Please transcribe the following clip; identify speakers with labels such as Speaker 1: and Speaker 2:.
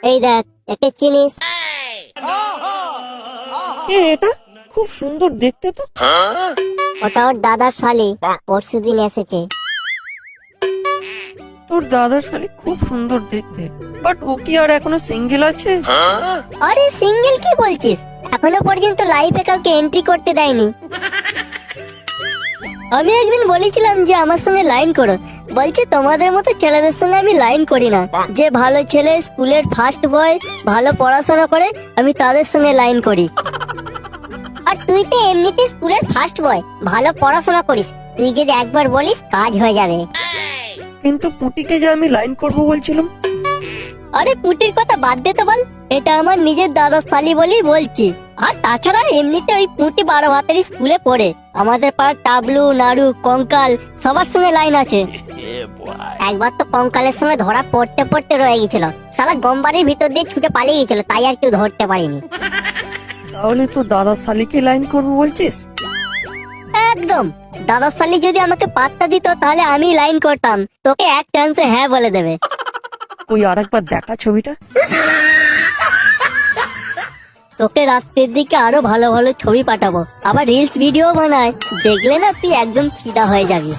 Speaker 1: এই দেখ, একে চিনিস?
Speaker 2: কে এটা? খুব সুন্দর দেখতে তো।
Speaker 1: ওটা ওর দাদার শালি, পরশুদিন এসেছে।
Speaker 2: তোর দাদার শালি খুব সুন্দর দেখতে, বাট ও কি আর এখনো সিঙ্গেল আছে?
Speaker 1: আরে সিঙ্গেল কি বলছিস? এখনো পর্যন্ত লাইফে কাউকে এন্ট্রি করতে দেয়নি। আমি একদিন বলেছিলাম যে আমার সঙ্গে লাইন করো, বলছে তোমাদের মতো ছেলেদের সঙ্গে আমি লাইন করি না। যে ভালো ছেলে, স্কুলের ফার্স্ট বয়, ভালো পড়াশোনা করে, আমি তাদের সঙ্গে লাইন করি। আর তুই তো এমনিতে স্কুলের ফার্স্ট বয়, ভালো পড়াশোনা করিস, তুই যদি একবার বলিস কাজ হয়ে যাবে।
Speaker 2: কিন্তু পুটিকে যে আমি লাইন করব বলছিলাম।
Speaker 1: আরে পুটির কথা বাদ দে তো বল, এটা আমার নিজের দাদার শালি বলেই বলছি। আর তাছাড়া এমনিতে ওই পুটি 12 ভাতের স্কুলে পড়ে, আমাদের পাড়ার টাবলু, নাড়ু, কঙ্কাল সবার সঙ্গে লাইন আছে। একবার তো কঙ্কালের সঙ্গে ধরা পড়তে পড়তে রয়ে গেছিল, সারা গমবাড়ির ভিতর দিয়ে ছুটে পালিয়ে গেছিল, তাই আর কেউ ধরতে পারিনি।
Speaker 2: তাহলে তো দাদার শালিকে লাইন করব বলছিস?
Speaker 1: একদম, দাদার শালি যদি আমাকে পাত্তা দিত তাহলে আমি লাইন করতাম, তোকে এক চান্সে হ্যাঁ বলে দেবে।
Speaker 2: ওই আরেকবার দেখা ছবিটা।
Speaker 1: তোকে রাত্রের দিকে আরো ভালো ভালো ছবি পাঠাবো, আবার রিলস ভিডিও বানায়, দেখলে না তুই একদম ফিদা হয়ে যাবি।